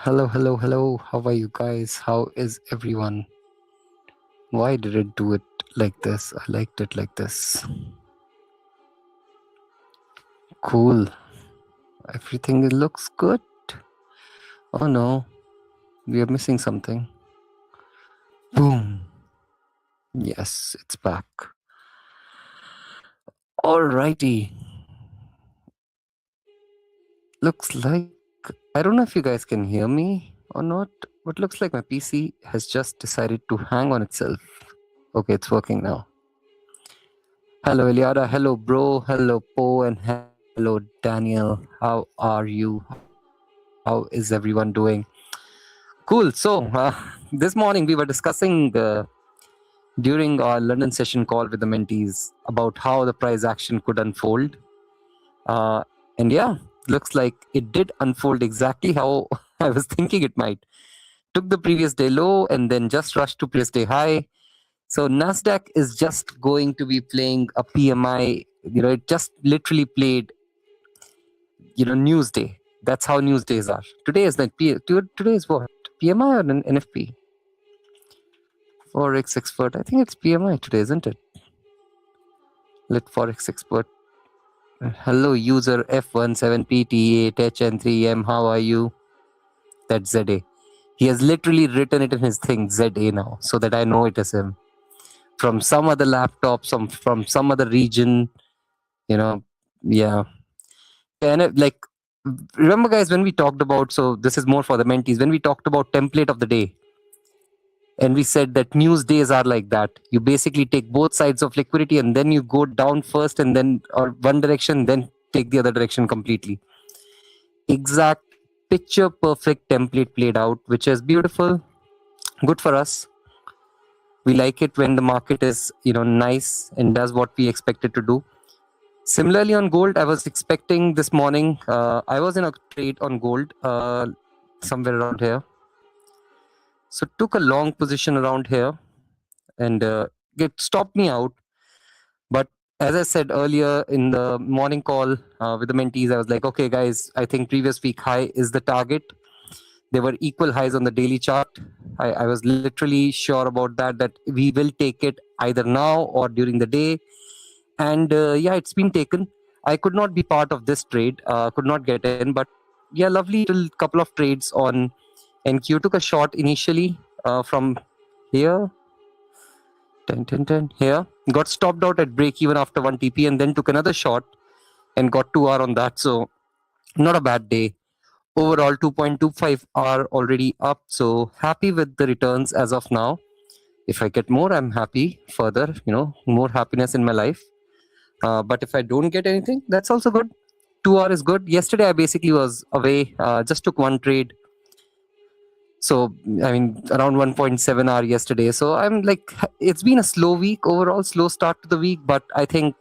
Hello, hello, hello. How are you guys? How is everyone? Why did it do it like this? I liked it like this. Cool. Everything looks good. Oh no, we are missing something. Boom. Yes, it's back. Alrighty. Looks like, I don't know if you guys can hear me or not, but looks like my PC has just decided to hang on itself. Okay, it's working now. Hello, Eliada. Hello, bro. Hello, Po. And hello, Daniel. How are you? How is everyone doing? Cool. So, this morning we were discussing during our London session call with the mentees about how the price action could unfold. And yeah, looks like it did unfold exactly how I was thinking it might. Took the previous day low and then just rushed to previous day high. So NASDAQ is just going to be playing a PMI. It just literally played, Newsday. That's how news days are. Today is today is what? PMI or an NFP? Forex expert. I think it's PMI today, isn't it? Let Forex expert. Hello, user F17PT8HN3M. How are you? That's ZA. He has literally written it in his thing, ZA now, so that I know it is him. From some other laptop, from some other region, yeah. And remember guys, when we talked about, so this is more for the mentees, when we talked about template of the day, and we said that news days are like that. You basically take both sides of liquidity and then you go down first and then, or one direction, then take the other direction completely. Exact picture perfect template played out, which is beautiful. Good for us. We like it when the market is, nice and does what we expect it to do. Similarly on gold, I was expecting this morning, I was in a trade on gold somewhere around here. So took a long position around here and it stopped me out. But as I said earlier in the morning call with the mentees, I was like, okay, guys, I think previous week high is the target. There were equal highs on the daily chart. I was literally sure about that we will take it either now or during the day. And yeah, it's been taken. I could not be part of this trade, could not get in, but yeah, lovely little couple of trades on NQ. Took a short initially from here, 10 here, got stopped out at break even after 1 TP and then took another shot and got 2 hour on that. So not a bad day. Overall 2.25 are already up. So happy with the returns as of now. If I get more, I'm happy further, more happiness in my life. But if I don't get anything, that's also good. 2 hour is good. Yesterday I basically was away, just took one trade. So, I mean, around 1.7 hour yesterday. So I'm like, it's been a slow week overall, slow start to the week, but I think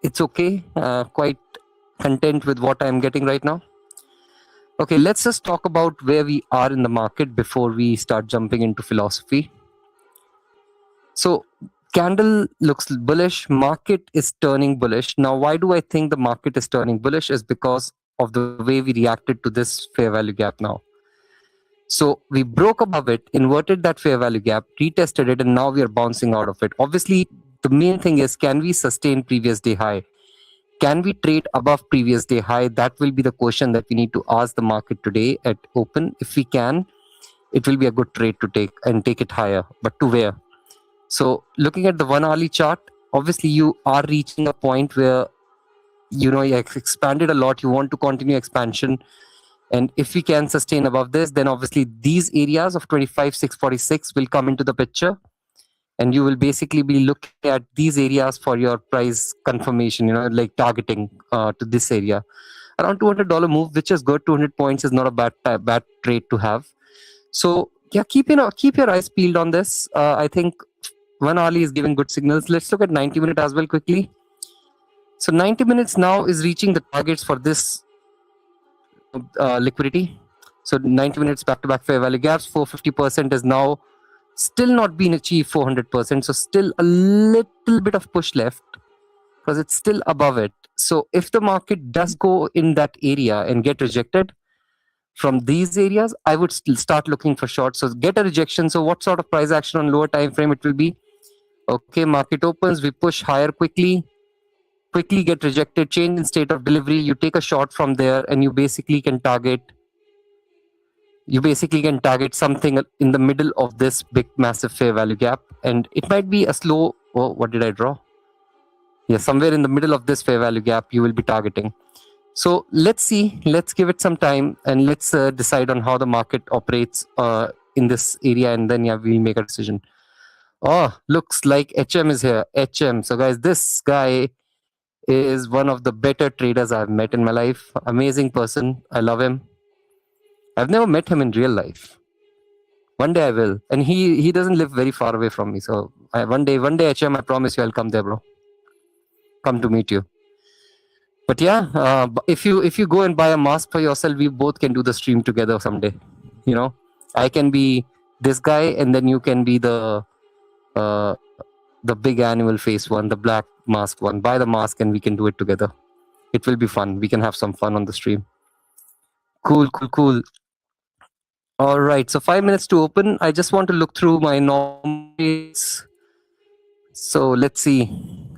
it's okay. Quite content with what I'm getting right now. Okay, let's just talk about where we are in the market before we start jumping into philosophy. So candle looks bullish. Market is turning bullish. Now, why do I think the market is turning bullish is because of the way we reacted to this fair value gap now. So we broke above it, inverted that fair value gap, retested it, and now we are bouncing out of it. Obviously, the main thing is, can we sustain previous day high? Can we trade above previous day high? That will be the question that we need to ask the market today at open. If we can, it will be a good trade to take and take it higher. But to where? So looking at the 1 hourly chart, obviously you are reaching a point where, you expanded a lot. You want to continue expansion. And if we can sustain above this, then obviously these areas of 25,646 will come into the picture. And you will basically be looking at these areas for your price confirmation, like targeting to this area. Around $200 move, which is good. 200 points is not a bad trade to have. So yeah, keep your eyes peeled on this. I think 1 hourly is giving good signals. Let's look at 90 minute as well quickly. So 90 minutes now is reaching the targets for this liquidity. So 90 minutes back-to-back fair value gaps. 450% is now still not been achieved 400%. So still a little bit of push left because it's still above it. So if the market does go in that area and get rejected, from these areas, I would still start looking for shorts. So get a rejection. So what sort of price action on lower time frame it will be? Okay, market opens, we push higher quickly get rejected, change in state of delivery, you take a short from there, and you basically can target something in the middle of this big massive fair value gap. And it might be a slow, oh, what did I draw? Yeah, somewhere in the middle of this fair value gap you will be targeting. So let's see, let's give it some time, and let's decide on how the market operates in this area, and then we'll make a decision. Oh, looks like HM is here. HM. So guys, this guy is one of the better traders I've met in my life. Amazing person. I love him. I've never met him in real life. One day I will. And he doesn't live very far away from me. So one day HM, I promise you I'll come there, bro. Come to meet you. But yeah, if you go and buy a mask for yourself, we both can do the stream together someday. You know, I can be this guy, and then you can be the big animal face one, the black mask one. Buy the mask and we can do it together. It will be fun. We can have some fun on the stream. Cool. All right, so 5 minutes to open. I just want to look through my normal trades. So let's see.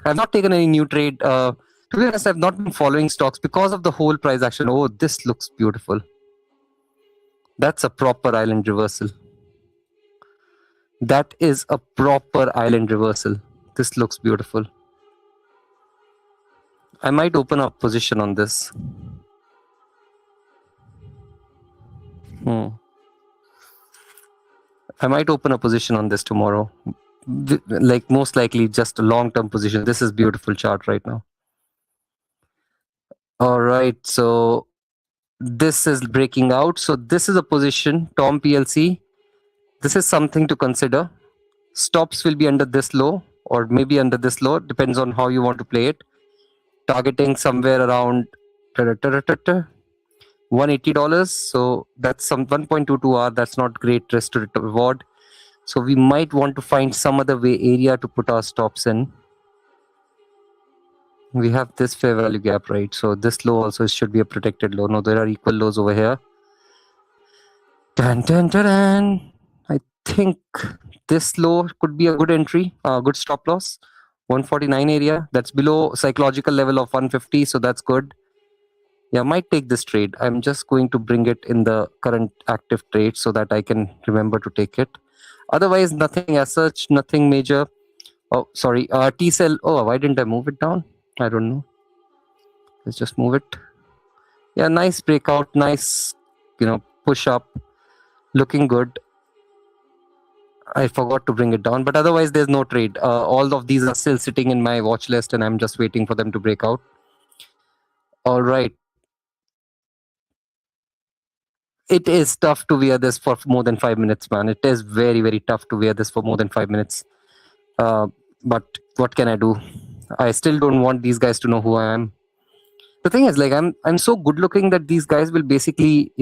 I've not taken any new trade. To be honest, I've not been following stocks because of the whole price action. Oh, this looks beautiful. That's a proper island reversal. That is a proper island reversal. This looks beautiful. I might open up position on this. I might open a position on this tomorrow. Like most likely just a long-term position. This is beautiful chart right now. All right, so this is breaking out. So this is a position, Tom PLC. This is something to consider. Stops will be under this low or maybe under this low. Depends on how you want to play it. Targeting somewhere around $180. So that's some 1.22 hour. That's not great risk to reward. So we might want to find some other area to put our stops in. We have this fair value gap, right? So this low also should be a protected low. No, there are equal lows over here. I think this low could be a good entry, good stop loss. 149 area. That's below psychological level of 150. So that's good. Yeah, I might take this trade. I'm just going to bring it in the current active trade so that I can remember to take it. Otherwise, nothing as such, nothing major. Oh, sorry. T-cell. Oh, why didn't I move it down? I don't know. Let's just move it. Yeah, nice breakout. Nice, push up. Looking good. I forgot to bring it down, but otherwise there's no trade. All of these are still sitting in my watch list, and I'm just waiting for them to break out. All right. It is tough to wear this for more than 5 minutes, man. It is very, very tough to wear this for more than 5 minutes. But what can I do? I still don't want these guys to know who I am. The thing is, like, I'm so good looking that these guys will basically,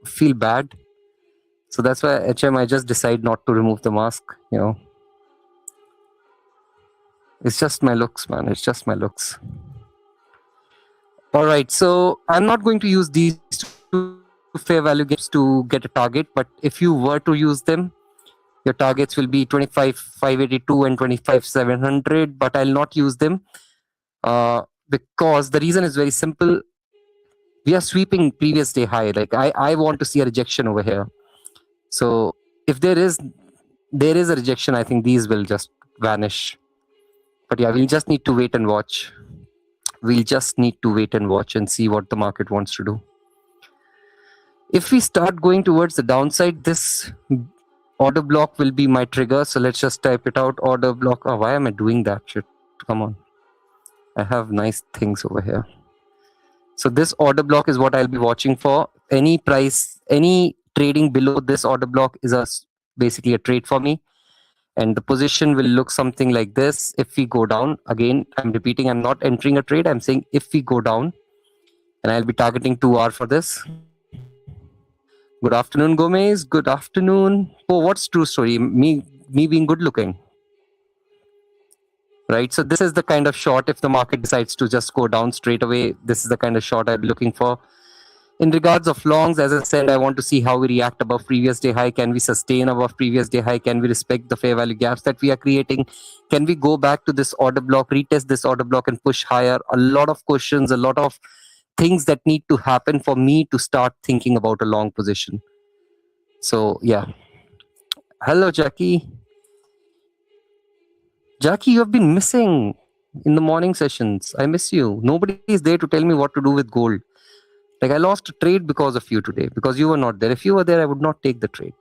feel bad. So that's why HM, I just decide not to remove the mask, It's just my looks, man. It's just my looks. All right, so I'm not going to use these two fair value gaps to get a target, but if you were to use them, your targets will be 25,582 and 25,700, but I'll not use them because the reason is very simple. We are sweeping previous day high. Like I want to see a rejection over here. So if there is a rejection, I think these will just vanish. But yeah, we'll just need to wait and watch. We'll just need to wait and watch and see what the market wants to do. If we start going towards the downside, this order block will be my trigger. So let's just type it out. Order block. Oh, why am I doing that shit? Come on. I have nice things over here. So this order block is what I'll be watching for. Any price, any trading below this order block is basically a trade for me. And the position will look something like this. If we go down, again, I'm repeating, I'm not entering a trade. I'm saying if we go down, and I'll be targeting 2 hours for this. Good afternoon, Gomez. Good afternoon. Oh, what's true story? Me being good looking. Right. So this is the kind of short, if the market decides to just go down straight away, this is the kind of short I'll be looking for. In regards of longs, as I said, I want to see how we react above previous day high. Can we sustain above previous day high? Can we respect the fair value gaps that we are creating? Can we go back to this order block, retest this order block and push higher? A lot of questions, a lot of things that need to happen for me to start thinking about a long position. So yeah. Hello, Jackie. Jackie, you have been missing in the morning sessions. I miss you. Nobody is there to tell me what to do with gold. Like, I lost a trade because of you today, because you were not there. If you were there, I would not take the trade.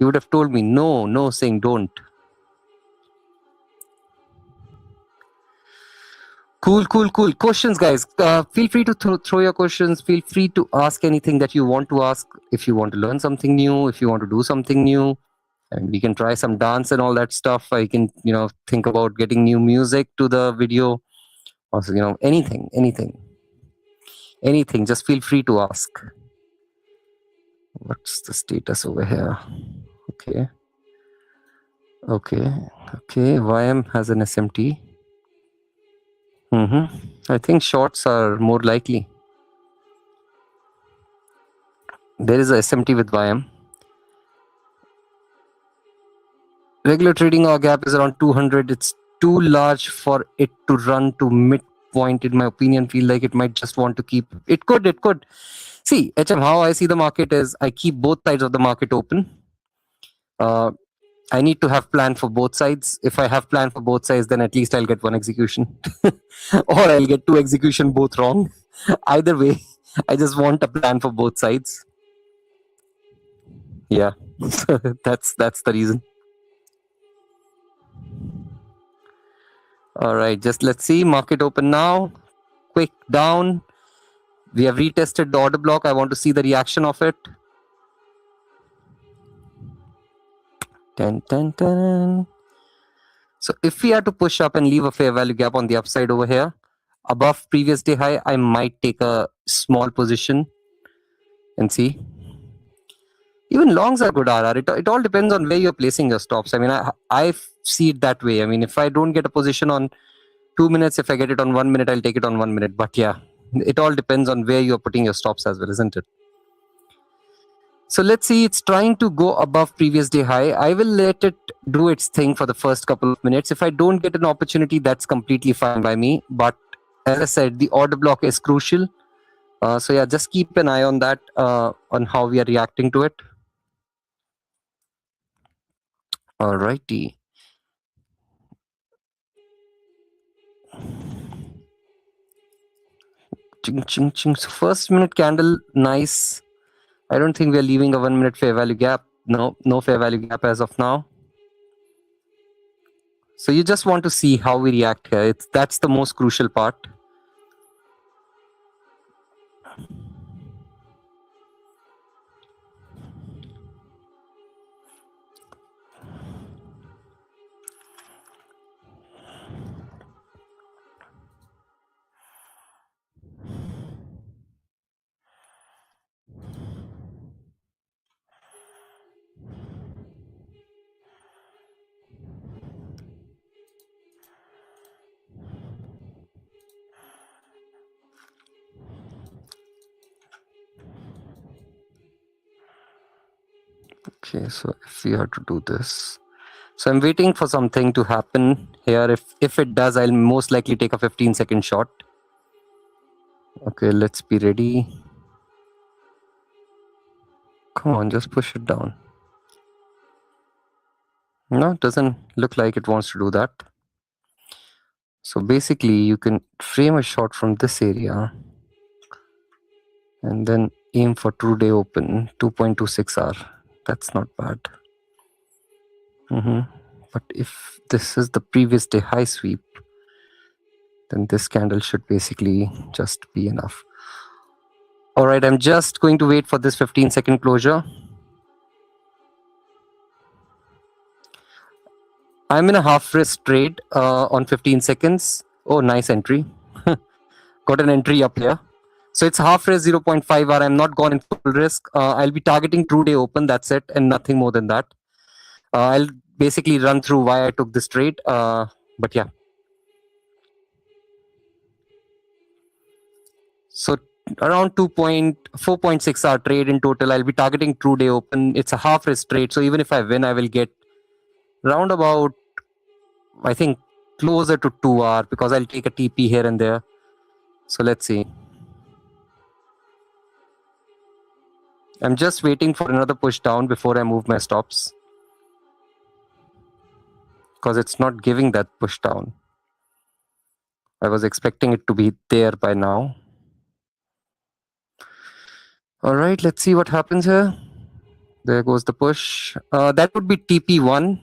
You would have told me no, saying don't. Cool. Questions, guys. Feel free to throw your questions. Feel free to ask anything that you want to ask. If you want to learn something new, if you want to do something new, and we can try some dance and all that stuff. I can, think about getting new music to the video. Also, anything. Just feel free to ask. What's the status over here? Okay. YM has an SMT. I think shorts are more likely. There is a SMT with YM. Regular trading hour gap is around 200. It's too large for it to run to midpoint, in my opinion. Feel like it might just want to keep. It could. See, HM, how I see the market is I keep both sides of the market open. I need to have plan for both sides. If I have plan for both sides, then at least I'll get one execution. Or I'll get two execution, both wrong. Either way, I just want a plan for both sides. Yeah, that's the reason. All right, just let's see. Market open now. Quick down. We have retested the order block. I want to see the reaction of it. So if we are to push up and leave a fair value gap on the upside over here, above previous day high, I might take a small position and see. Even longs are good, RR. It all depends on where you're placing your stops. I mean, I see it that way. I mean, if I don't get a position on 2 minutes, if I get it on 1 minute, I'll take it on 1 minute. But yeah, it all depends on where you're putting your stops as well, isn't it? So let's see, it's trying to go above previous day high. I will let it do its thing for the first couple of minutes. If I don't get an opportunity, that's completely fine by me. But as I said, the order block is crucial. So yeah, just keep an eye on that, on how we are reacting to it. Alrighty. Ching. So first minute candle, nice. I don't think we are leaving a 1 minute fair value gap. No fair value gap as of now. So you just want to see how we react here. That's the most crucial part. Okay, so if we are to do this, so I'm waiting for something to happen here. If it does, I'll most likely take a 15-second shot. Okay, let's be ready. Come on, just push it down. No, it doesn't look like it wants to do that. So basically, you can frame a shot from this area and then aim for 2-day open, 2.26 hour. That's not bad. But if this is the previous day high sweep, then this candle should basically just be enough. All right, I'm just going to wait for this 15-second closure. I'm in a half risk trade on 15 seconds. Oh, nice entry. Got an entry up here. So it's half risk 0.5 hour. I'm not gone in full risk. I'll be targeting 2-day open. That's it, and nothing more than that. I'll basically run through why I took this trade. But yeah. So around 4.6 hour trade in total. I'll be targeting true day open. It's a half risk trade, so even if I win, I will get round about, I think, closer to 2 hour, because I'll take a TP here and there. So let's see. I'm just waiting for another push down before I move my stops, because it's not giving that push down. I was expecting it to be there by now. All right, let's see what happens here. There goes the push. That would be TP1.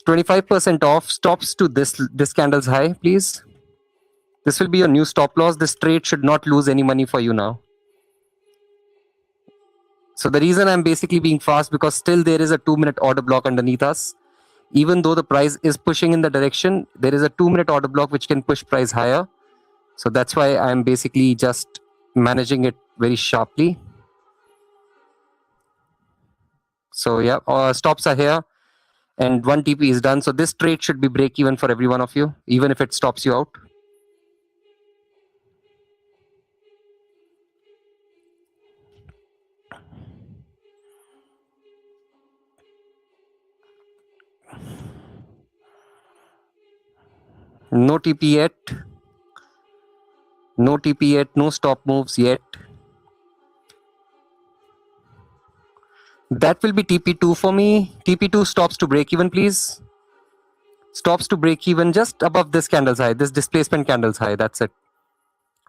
25% off. Stops to this candle's high, please. This will be your new stop loss. This trade should not lose any money for you now. So the reason I'm basically being fast, because still there is a 2-minute order block underneath us. Even though the price is pushing in the direction, there is a 2-minute order block which can push price higher. So that's why I'm basically just managing it very sharply. So yeah, stops are here and 1 TP is done. So this trade should be break even for every one of you, even if it stops you out. No TP yet. No TP yet. No stop moves yet. That will be TP2 for me. TP2 stops to break even, please. Stops to break even just above this candle's high, this displacement candle's high. That's it.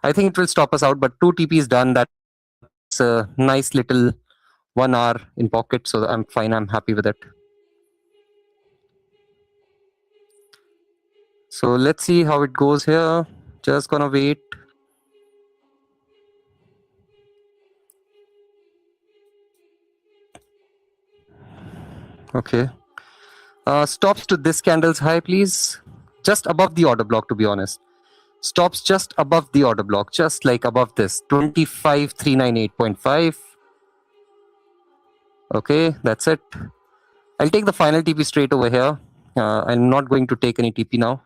I think it will stop us out, but 2 TP is done. That's a nice little 1 hour in pocket. So I'm fine. I'm happy with it. So let's see how it goes here. Just gonna wait. Okay. Stops to this candle's high, please. Just above the order block, to be honest. Stops just above the order block, just like above this. 25398.5. Okay, that's it. I'll take the final TP straight over here. I'm not going to take any TP now.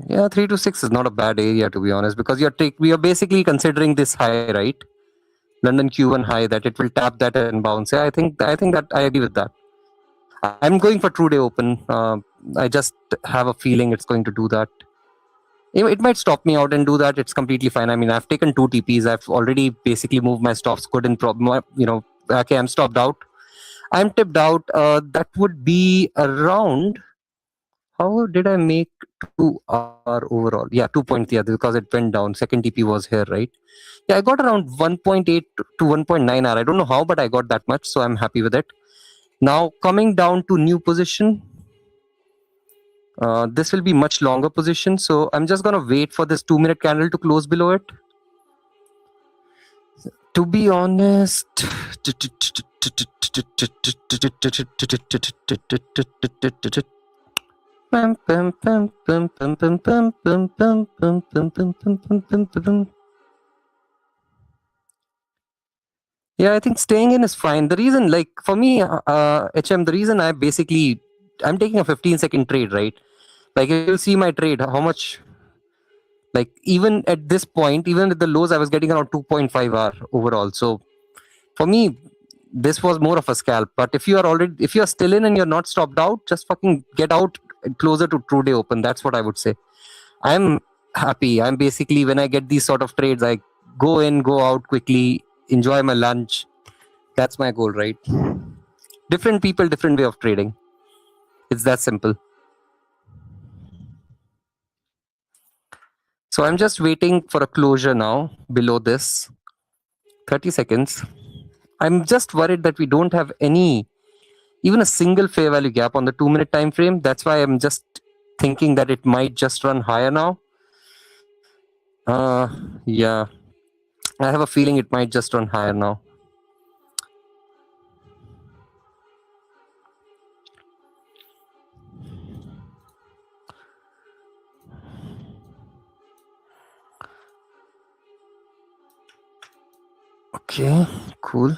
Yeah, 3 to 6 is not a bad area, to be honest, because we are basically considering this high, right? London Q1 high, that it will tap that and bounce. Yeah, I think that I agree with that. I'm going for true day open. I just have a feeling it's going to do that. It might stop me out and do that. It's completely fine. I mean, I've taken 2 TPs. I've already basically moved my stops good and okay, I'm stopped out. I'm tipped out. That would be around, how did I make 2R overall? Yeah, 2.3, yeah, because it went down. Second TP was here, right? Yeah, I got around 1.8 to 1.9 R. I don't know how, but I got that much, so I'm happy with it. Now, coming down to new position. This will be much longer position, so I'm just going to wait for this 2-minute candle to close below it. To be honest, yeah, I think staying in is fine. The reason, like for me, HM, the reason I'm taking a 15-second trade, right? Like if you see my trade, how much, like even at this point, even at the lows, I was getting around 2.5 hour overall. So for me, this was more of a scalp. But if you're still in and you're not stopped out, just fucking get out closer to true day open. That's what I would say. I'm happy. I'm basically, when I get these sort of trades, I go in, go out quickly, enjoy my lunch. That's my goal, right? Different people, different way of trading. It's that simple. So I'm just waiting for a closure now below this. 30 seconds. I'm just worried that we don't have even a single fair value gap on the 2-minute time frame. That's why I'm just thinking that it might just run higher now. Yeah, I have a feeling it might just run higher now. Okay, cool.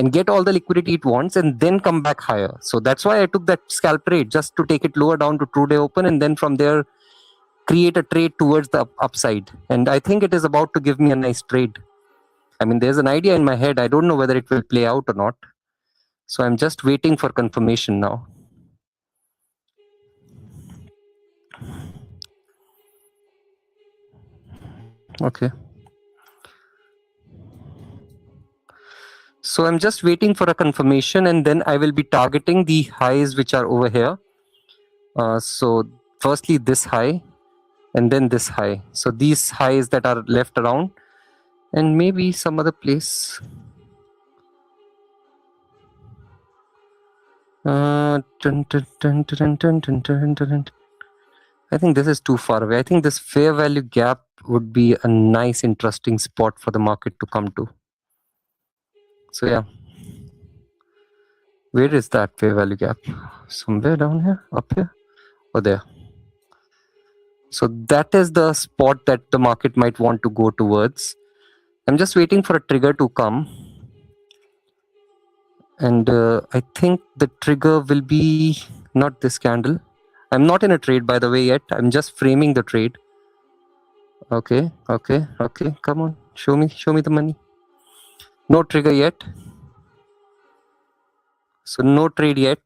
and get all the liquidity it wants and then come back higher. So that's why I took that scalp trade, just to take it lower down to 2-day open, and then from there create a trade towards the upside. And I think it is about to give me a nice trade. I mean, there's an idea in my head. I don't know whether it will play out or not. So I'm just waiting for confirmation now. Okay. So I'm just waiting for a confirmation, and then I will be targeting the highs which are over here. So firstly this high, and then this high. So these highs that are left around, and maybe some other place. I think this is too far away. I think this fair value gap would be a nice, interesting spot for the market to come to. So yeah, where is that fair value gap? Somewhere down here, up here, or there. So that is the spot that the market might want to go towards. I'm just waiting for a trigger to come. And I think the trigger will be not this candle. I'm not in a trade, by the way, yet. I'm just framing the trade. Okay. Come on, show me the money. No trigger yet. So no trade yet.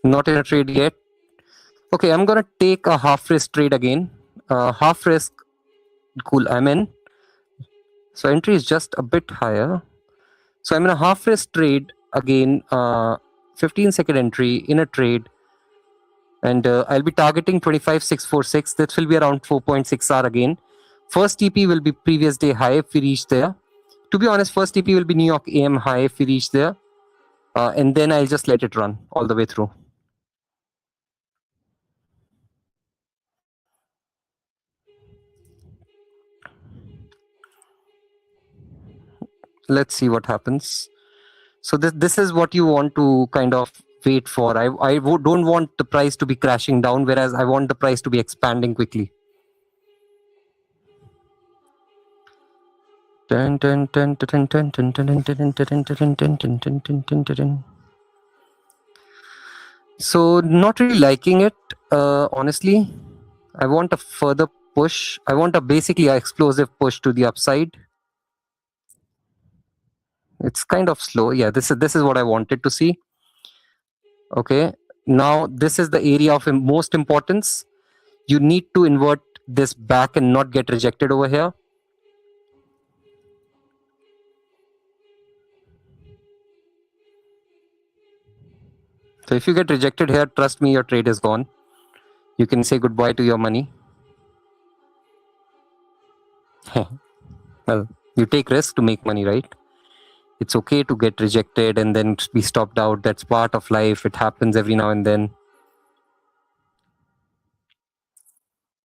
Not in a trade yet. Okay, I'm gonna take a half risk trade again. Half risk, cool, I'm in. So entry is just a bit higher. So I'm in a half risk trade again, 15-second entry in a trade. And I'll be targeting 25,646. This will be around 4.6 hour again. First TP will be previous day high if we reach there. To be honest, first TP will be New York AM high if we reach there. And then I'll just let it run all the way through. Let's see what happens. So this is what you want to kind of wait for. I don't want the price to be crashing down, whereas I want the price to be expanding quickly. So not really liking it, honestly. I want a further push. I want a basically an explosive push to the upside. It's kind of slow. Yeah, this is what I wanted to see. Okay, now this is the area of most importance. You need to invert this back and not get rejected over here. So if you get rejected here, trust me, your trade is gone. You can say goodbye to your money. Well, you take risk to make money, right? It's okay to get rejected and then be stopped out. That's part of life. It happens every now and then.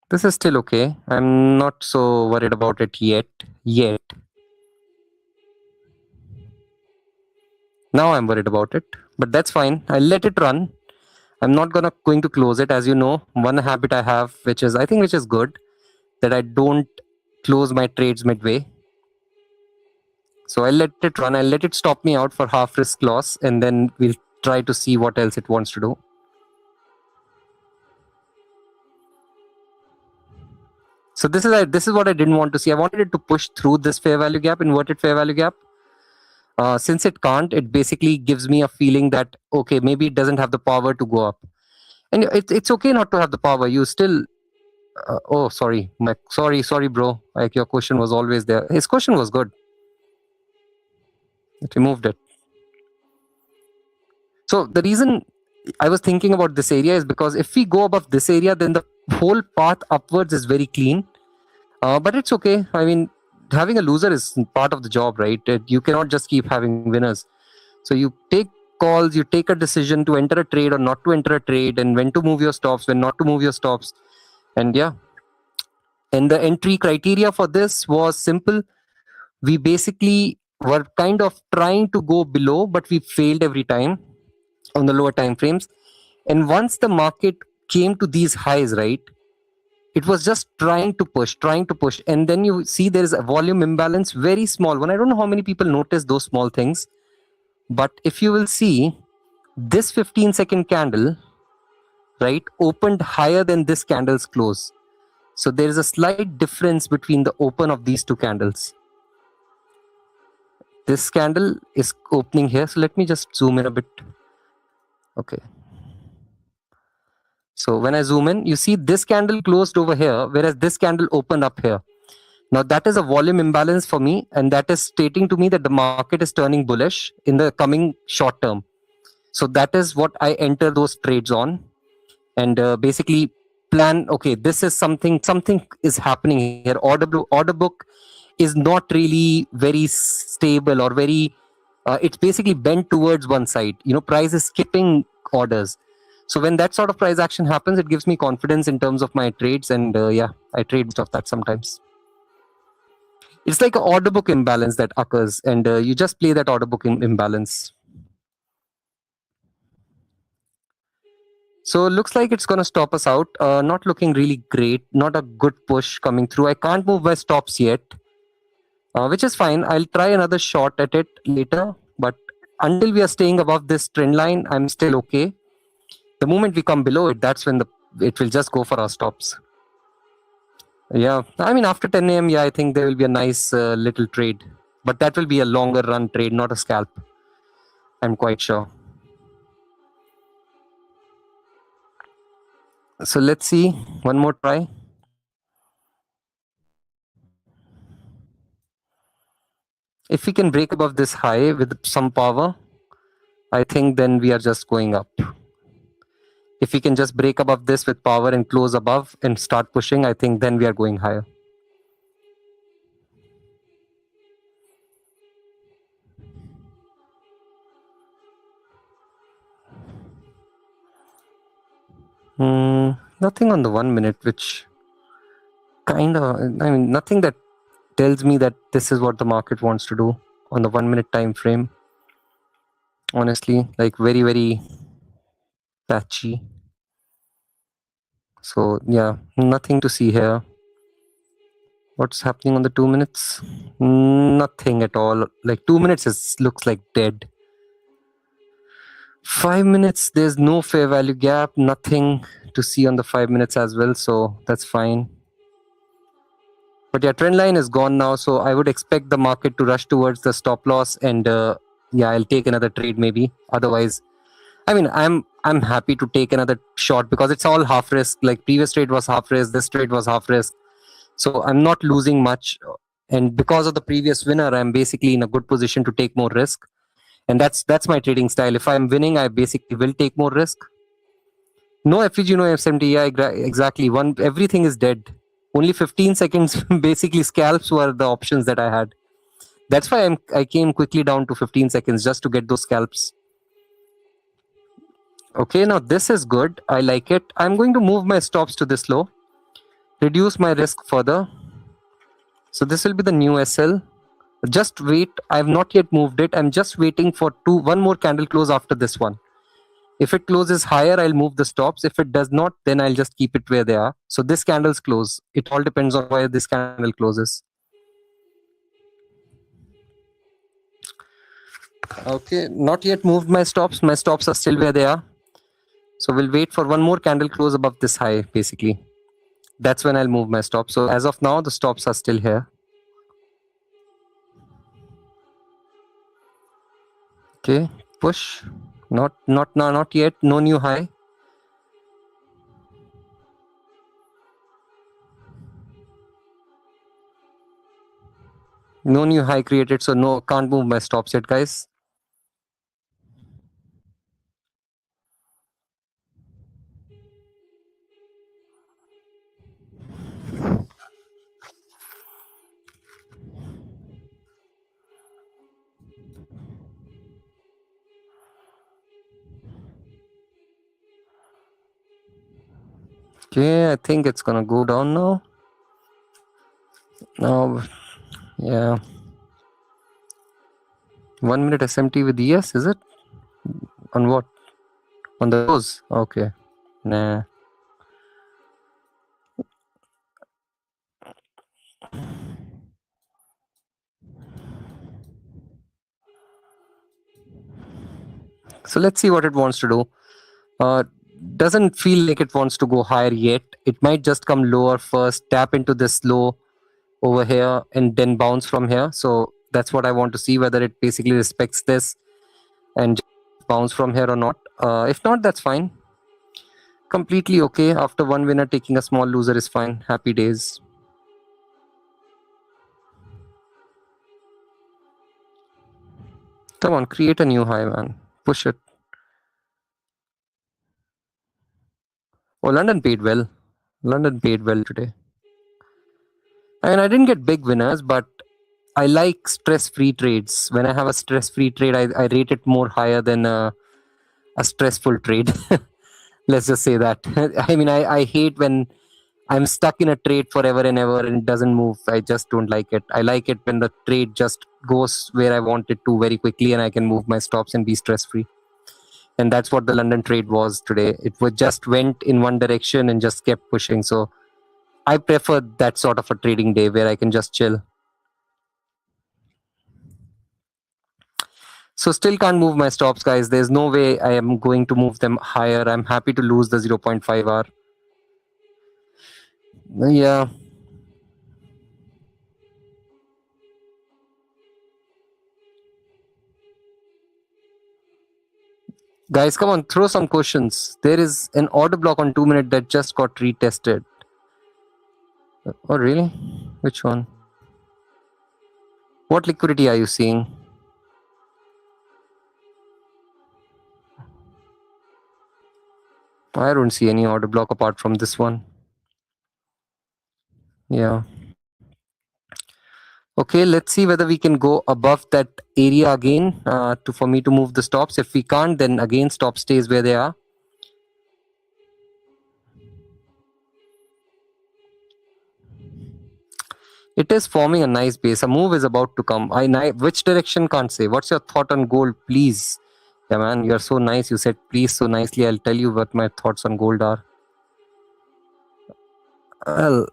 This is still okay. I'm not so worried about it yet. Now I'm worried about it, but that's fine. I'll let it run. I'm not going to close it. As you know, one habit I have, which is good, that I don't close my trades midway. So I'll let it run. I'll let it stop me out for half risk loss, and then we'll try to see what else it wants to do. So this is what I didn't want to see. I wanted it to push through this fair value gap, inverted fair value gap. Since it can't, it basically gives me a feeling that, okay, maybe it doesn't have the power to go up. And it's okay not to have the power. You still, oh, sorry, sorry, bro. Like, your question was always there. His question was good. It removed it. So the reason I was thinking about this area is because if we go above this area, then the whole path upwards is very clean. But it's okay. I mean, having a loser is part of the job, right? You cannot just keep having winners. So you take calls, you take a decision to enter a trade or not to enter a trade, and when to move your stops, when not to move your stops. And yeah, and the entry criteria for this was simple. We basically were kind of trying to go below, but we failed every time on the lower time frames. And once the market came to these highs, right? It was just trying to push, and then you see there is a volume imbalance, very small one. I don't know how many people notice those small things, but if you will see, this 15-second candle, right, opened higher than this candle's close. So there is a slight difference between the open of these two candles. This candle is opening here, so let me just zoom in a bit. Okay. So when I zoom in, you see this candle closed over here, whereas this candle opened up here. Now that is a volume imbalance for me, and that is stating to me that the market is turning bullish in the coming short term. So that is what I enter those trades on, and basically plan, okay, this is something is happening here. Order book is not really very stable or very, it's basically bent towards one side. Price is skipping orders. So when that sort of price action happens, it gives me confidence in terms of my trades, and yeah, I trade most of that sometimes. It's like an order book imbalance that occurs, and you just play that order book imbalance. So it looks like it's going to stop us out. Not looking really great. Not a good push coming through. I can't move my stops yet, which is fine. I'll try another shot at it later. But until we are staying above this trend line, I'm still okay. The moment we come below it, that's when it will just go for our stops. Yeah, I mean, after 10 a.m., yeah, I think there will be a nice little trade. But that will be a longer run trade, not a scalp. I'm quite sure. So let's see. One more try. If we can break above this high with some power, I think then we are just going up. If we can just break above this with power and close above and start pushing, I think then we are going higher. Nothing on the 1 minute, which kind of, I mean, nothing that tells me that this is what the market wants to do on the 1 minute time frame. Honestly, like very, very patchy. So yeah, nothing to see here. What's happening on the 2 minutes? Nothing at all. Like 2 minutes looks like dead. 5 minutes, there's no fair value gap, nothing to see on the 5 minutes as well, so that's fine. But yeah, trend line is gone now, so I would expect the market to rush towards the stop loss, and yeah, I'll take another trade maybe. Otherwise, I mean, I'm happy to take another shot because it's all half risk. Like previous trade was half risk, this trade was half risk, so I'm not losing much. And because of the previous winner, I'm basically in a good position to take more risk. And that's my trading style. If I'm winning, I basically will take more risk. No FEG, no F70. Yeah, exactly. Everything is dead. Only 15 seconds. Basically, scalps were the options that I had. That's why I came quickly down to 15 seconds just to get those scalps. Okay, now this is good. I like it. I'm going to move my stops to this low, reduce my risk further. So this will be the new SL. Just wait. I have not yet moved it. I'm just waiting for one more candle close after this one. If it closes higher, I'll move the stops. If it does not, then I'll just keep it where they are. So this candle's close. It all depends on where this candle closes. Okay, not yet moved my stops. My stops are still where they are. So we'll wait for one more candle close above this high, basically. That's when I'll move my stops. So as of now, the stops are still here. Okay, push. Not yet. No new high. No new high created, so no, can't move my stops yet, guys. Okay, I think it's gonna go down now. Now, yeah. 1 minute SMT with ES, is it? On what? On the close? Okay. Nah. So let's see what it wants to do. Doesn't feel like it wants to go higher yet. It might just come lower first, tap into this low over here, and then bounce from here. So that's what I want to see, whether it basically respects this and just bounce from here or not. If not, that's fine. Completely okay. After one winner, taking a small loser is fine. Happy days. Come on, create a new high, man. Push it. Oh, London paid well. London paid well today. I mean, I didn't get big winners, but I like stress-free trades. When I have a stress-free trade, I rate it more higher than a stressful trade. Let's just say that. I mean, I hate when I'm stuck in a trade forever and ever and it doesn't move. I just don't like it. I like it when the trade just goes where I want it to very quickly and I can move my stops and be stress-free. And that's what the London trade was today. It was just went in one direction and just kept pushing. So I prefer that sort of a trading day where I can just chill. So still can't move my stops, guys. There's no way I am going to move them higher. I'm happy to lose the 0.5 hour. Yeah. Guys, come on, throw some questions. There is an order block on 2 minute that just got retested. Oh, really? Which one? What liquidity are you seeing? I don't see any order block apart from this one. Yeah. Okay, let's see whether we can go above that area again for me to move the stops. If we can't, then again stop stays where they are. It is forming a nice base. A move is about to come. Which direction can't say. What's your thought on gold, please? Yeah, man, you're so nice. You said please so nicely. I'll tell you what my thoughts on gold are. Well,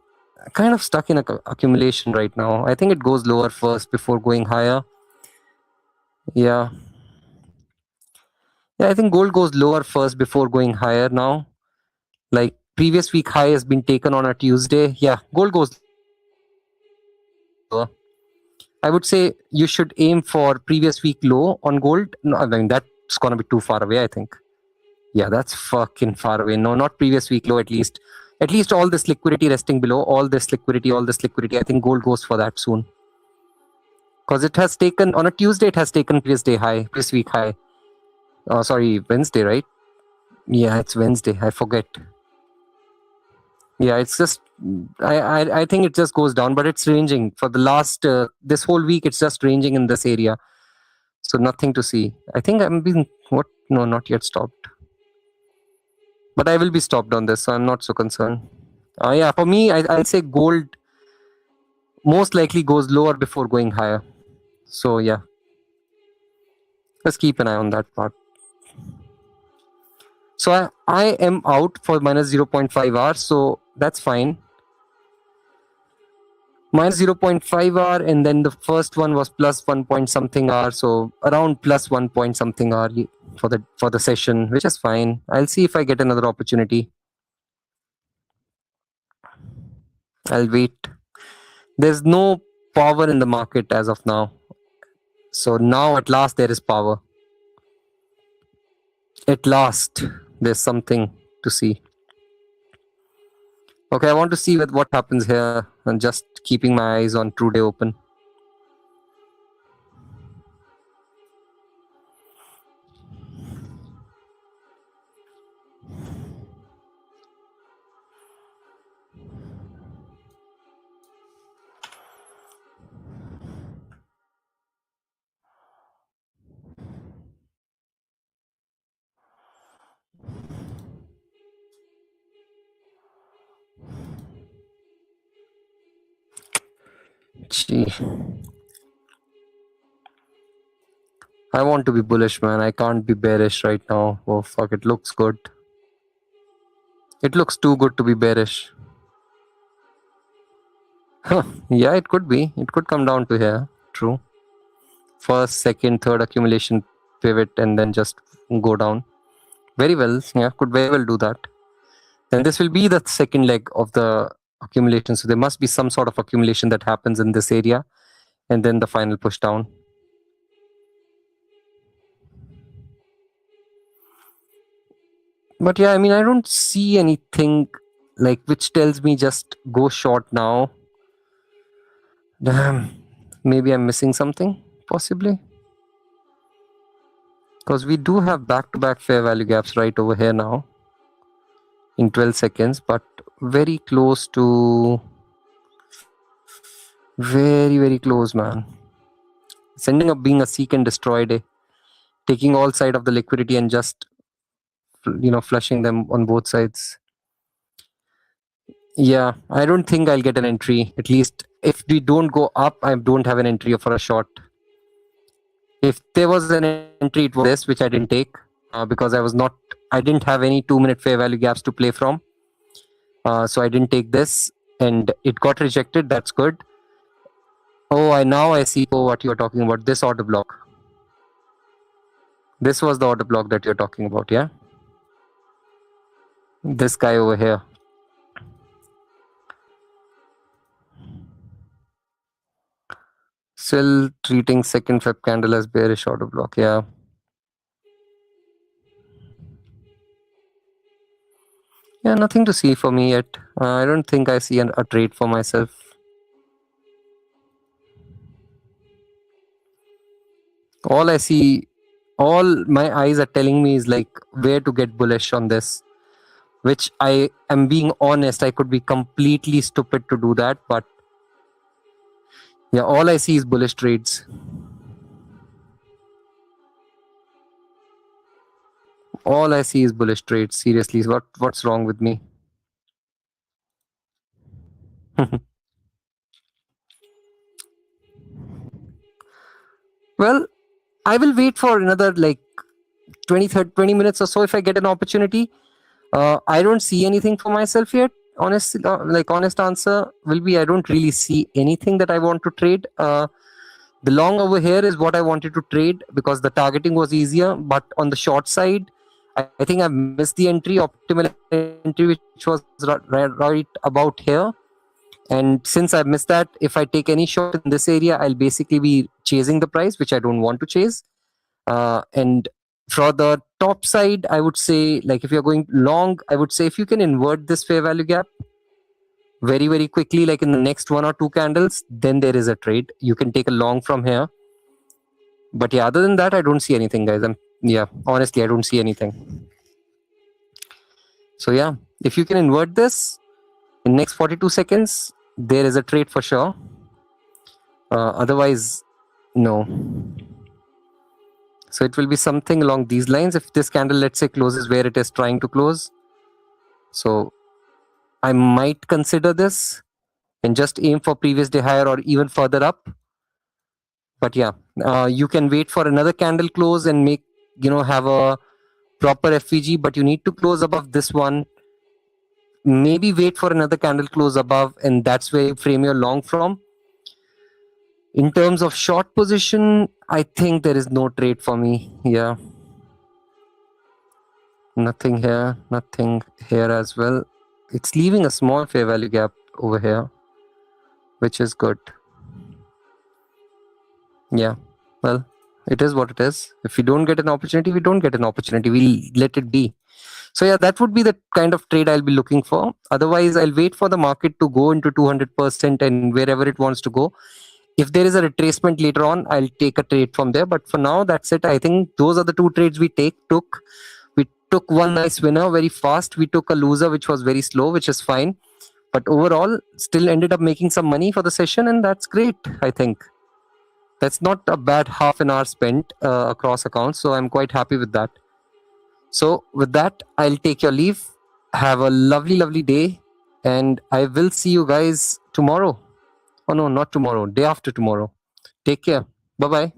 kind of stuck in accumulation right now. I think it goes lower first before going higher. Yeah. Yeah, I think gold goes lower first before going higher now. Like previous week high has been taken on a Tuesday. Yeah, gold goes lower. I would say you should aim for previous week low on gold. No, I mean, that's going to be too far away, I think. Yeah, that's fucking far away. No, not previous week low, at least. At least all this liquidity resting below, all this liquidity. I think gold goes for that soon. Because it has taken, on a Tuesday, it has taken previous week high. Oh, sorry, Wednesday, right? Yeah, it's Wednesday. I forget. Yeah, it's just, I think it just goes down, but it's ranging. For the last, this whole week, it's just ranging in this area. So nothing to see. I think I'm being, what? No, not yet stopped. But I will be stopped on this, so I'm not so concerned. Yeah, for me, I'll say gold most likely goes lower before going higher. So yeah, let's keep an eye on that part. So I am out for minus 0.5 hours, so that's fine. Minus 0.5 hour, and then the first one was plus 1 point something hour, so around plus 1 point something hour for the session, which is fine. I'll see if I get another opportunity. I'll wait. There's no power in the market as of now. So now at last there is power. At last there's something to see. Okay, I want to see what happens here and just keeping my eyes on True Day Open. Gee. I want to be bullish, man. I can't be bearish right now. Oh, fuck. It looks good. It looks too good to be bearish. Yeah, it could be. It could come down to here. True. First, second, third accumulation pivot and then just go down. Very well. Yeah, could very well do that. Then this will be the second leg of the accumulation. So there must be some sort of accumulation that happens in this area, and then the final push down. But yeah, I mean, I don't see anything like which tells me just go short now. Damn, maybe I'm missing something, possibly. Because we do have back-to-back fair value gaps right over here now in 12 seconds, but very close to, very close, man. It's ending up being a seek and destroy day, taking all side of the liquidity and just, flushing them on both sides. Yeah, I don't think I'll get an entry. At least if we don't go up, I don't have an entry for a short. If there was an entry, it was this, which I didn't take because I didn't have any 2-minute fair value gaps to play from. So I didn't take this, and it got rejected. That's good. Oh, now I see what you're talking about. This order block. This was the order block that you're talking about, yeah? This guy over here. Still treating second Feb candle as bearish order block, yeah. Yeah, nothing to see for me yet. I don't think I see a trade for myself. All I see, all my eyes are telling me is like where to get bullish on this, which I am being honest, I could be completely stupid to do that, but yeah, all I see is bullish trades. All I see is bullish trades. Seriously, what's wrong with me? Well, I will wait for another like 20 minutes or so if I get an opportunity. I don't see anything for myself yet. Honest answer will be I don't really see anything that I want to trade. The long over here is what I wanted to trade because the targeting was easier. But on the short side, I think I've missed the entry, optimal entry, which was right about here. And since I've missed that, if I take any short in this area, I'll basically be chasing the price, which I don't want to chase. And for the top side, I would say, like if you're going long, I would say if you can invert this fair value gap very quickly, like in the next 1 or 2 candles, then there is a trade. You can take a long from here. But yeah, other than that, I don't see anything, guys. Honestly, I don't see anything. So yeah, if you can invert this in next 42 seconds, there is a trade for sure. Otherwise, no. So it will be something along these lines. If this candle, let's say, closes where it is trying to close, so I might consider this and just aim for previous day higher or even further up. But yeah, you can wait for another candle close and make, have a proper FVG, but you need to close above this one. Maybe wait for another candle close above, and that's where you frame your long from. In terms of short position, I think there is no trade for me. Yeah. Nothing here, nothing here as well. It's leaving a small fair value gap over here, which is good. Yeah, well, it is what it is. If we don't get an opportunity, we don't get an opportunity. We'll let it be. So yeah, that would be the kind of trade I'll be looking for. Otherwise, I'll wait for the market to go into 200% and wherever it wants to go. If there is a retracement later on, I'll take a trade from there. But for now, that's it. I think those are the 2 trades we took. We took one nice winner very fast. We took a loser, which was very slow, which is fine. But overall, still ended up making some money for the session, and that's great, I think. That's not a bad half an hour spent across accounts, so I'm quite happy with that. So with that, I'll take your leave. Have a lovely day, and I will see you guys tomorrow. Oh no, not tomorrow, day after tomorrow. Take care. Bye-bye.